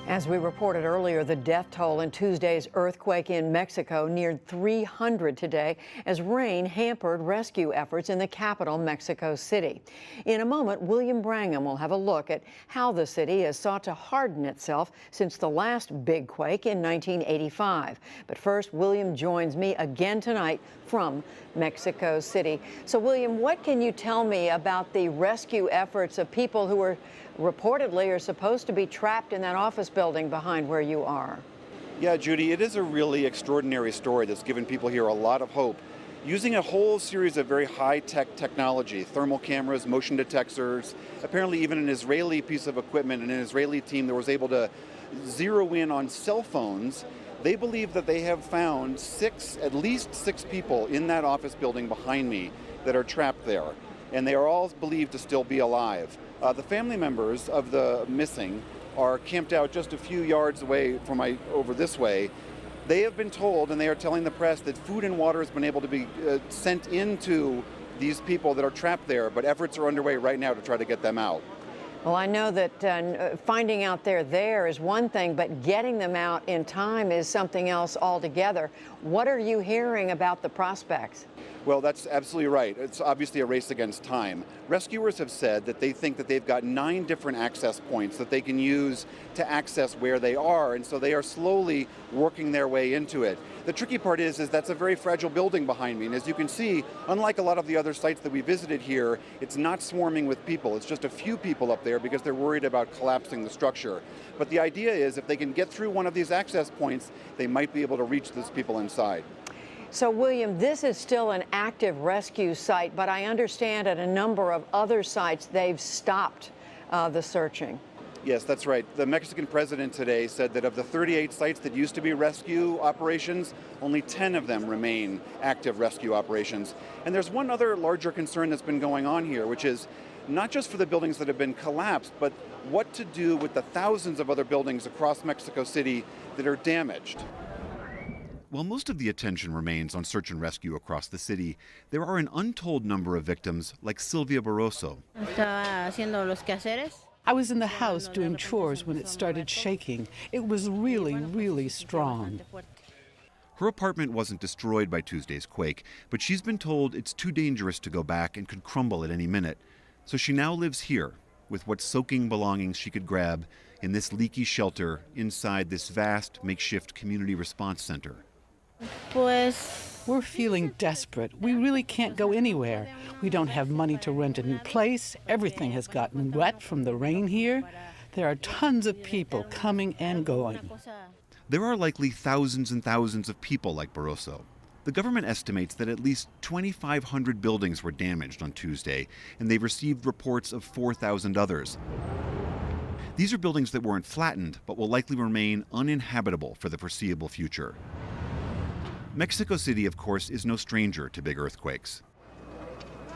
As we reported earlier, the death toll in Tuesday's earthquake in Mexico neared 300 today as rain hampered rescue efforts in the capital, Mexico City. In a moment, William Brangham will have a look at how the city has sought to harden itself since the last big quake in 1985. But first, William joins me again tonight from Mexico City. So, William, what can you tell me about the rescue efforts of people who are reportedly are supposed to be trapped in that office building behind where you are? Yeah, Judy, it is a really extraordinary story that's given people here a lot of hope. Using a whole series of very high-tech technology, thermal cameras, motion detectors, apparently even an Israeli piece of equipment, and an Israeli team that was able to zero in on cell phones. They believe that they have found at least six people in that office building behind me that are trapped there, and they are all believed to still be alive. The family members of the missing are camped out just a few yards away from over this way. They have been told, and they are telling the press, that food and water has been able to be sent into these people that are trapped there, but efforts are underway right now to try to get them out. Well, I know that finding out they're there is one thing, but getting them out in time is something else altogether. What are you hearing about the prospects? Well, that's absolutely right. It's obviously a race against time. Rescuers have said that they think that they've got 9 different access points that they can use to access where they are, and so they are slowly working their way into it. The tricky part is that's a very fragile building behind me, and as you can see, unlike a lot of the other sites that we visited here, it's not swarming with people. It's just a few people up there because they're worried about collapsing the structure. But the idea is if they can get through one of these access points, they might be able to reach those people inside. So, William, this is still an active rescue site, but I understand at a number of other sites they've stopped the searching. Yes, that's right. The Mexican president today said that of the 38 sites that used to be rescue operations, only 10 of them remain active rescue operations. And there's one other larger concern that's been going on here, which is not just for the buildings that have been collapsed, but what to do with the thousands of other buildings across Mexico City that are damaged. While most of the attention remains on search and rescue across the city, there are an untold number of victims like Silvia Barroso. I was in the house doing chores when it started shaking. It was really, really strong. Her apartment wasn't destroyed by Tuesday's quake, but she's been told it's too dangerous to go back and could crumble at any minute. So she now lives here with what soaking belongings she could grab in this leaky shelter inside this vast makeshift community response center. We're feeling desperate. We really can't go anywhere. We don't have money to rent a new place. Everything has gotten wet from the rain here. There are tons of people coming and going. There are likely thousands and thousands of people like Barroso. The government estimates that at least 2,500 buildings were damaged on Tuesday, and they've received reports of 4,000 others. These are buildings that weren't flattened, but will likely remain uninhabitable for the foreseeable future. Mexico City, of course, is no stranger to big earthquakes.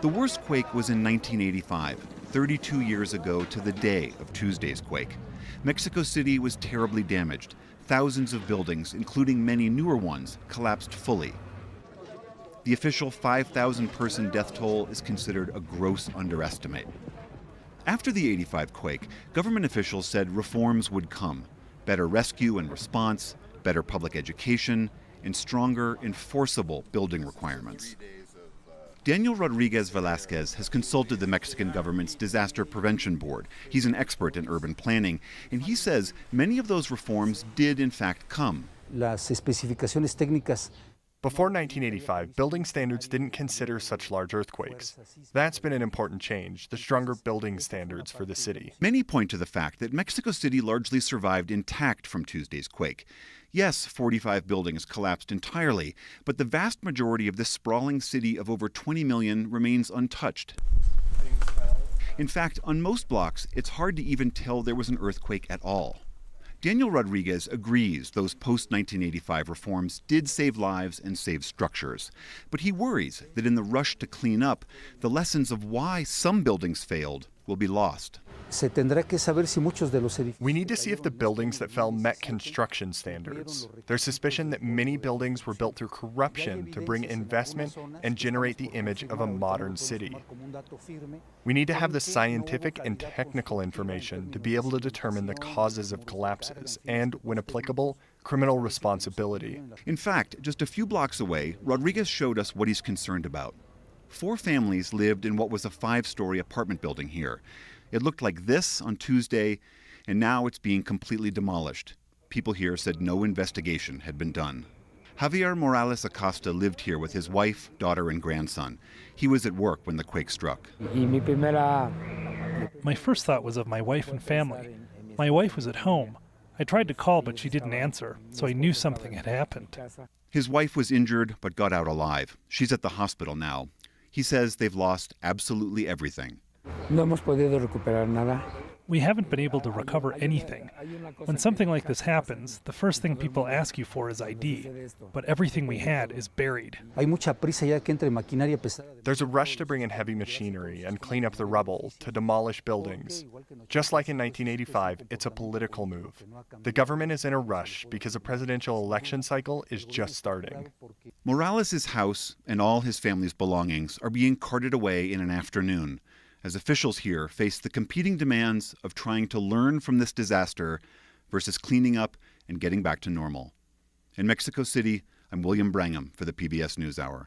The worst quake was in 1985, 32 years ago to the day of Tuesday's quake. Mexico City was terribly damaged. Thousands of buildings, including many newer ones, collapsed fully. The official 5,000-person death toll is considered a gross underestimate. After the '85 quake, government officials said reforms would come. Better rescue and response, better public education, and stronger, enforceable building requirements. Daniel Rodriguez Velasquez has consulted the Mexican government's Disaster Prevention Board. He's an expert in urban planning, and he says many of those reforms did in fact come. Las especificaciones técnicas. Before 1985, building standards didn't consider such large earthquakes. That's been an important change, the stronger building standards for the city. Many point to the fact that Mexico City largely survived intact from Tuesday's quake. Yes, 45 buildings collapsed entirely, but the vast majority of this sprawling city of over 20 million remains untouched. In fact, on most blocks, it's hard to even tell there was an earthquake at all. Daniel Rodriguez agrees those post-1985 reforms did save lives and save structures. But he worries that in the rush to clean up, the lessons of why some buildings failed will be lost. Se tendrá que saber si muchos de los edificios... We need to see if the buildings that fell met construction standards. There's suspicion that many buildings were built through corruption to bring investment and generate the image of a modern city. We need to have the scientific and technical information to be able to determine the causes of collapses and, when applicable, criminal responsibility. In fact, just a few blocks away, Rodriguez showed us what he's concerned about. 4 families lived in what was a 5-story apartment building here. It looked like this on Tuesday, and now it's being completely demolished. People here said no investigation had been done. Javier Morales Acosta lived here with his wife, daughter, and grandson. He was at work when the quake struck. My first thought was of my wife and family. My wife was at home. I tried to call, but she didn't answer, so I knew something had happened. His wife was injured, but got out alive. She's at the hospital now. He says they've lost absolutely everything. No hemos podido recuperar nada. We haven't been able to recover anything. When something like this happens, the first thing people ask you for is ID, but everything we had is buried. Hay mucha prisa ya que entre maquinaria pesada. There's a rush to bring in heavy machinery and clean up the rubble, to demolish buildings. Just like in 1985, it's a political move. The government is in a rush because a presidential election cycle is just starting. Morales' house and all his family's belongings are being carted away in an afternoon, as officials here face the competing demands of trying to learn from this disaster versus cleaning up and getting back to normal. In Mexico City, I'm William Brangham for the PBS NewsHour.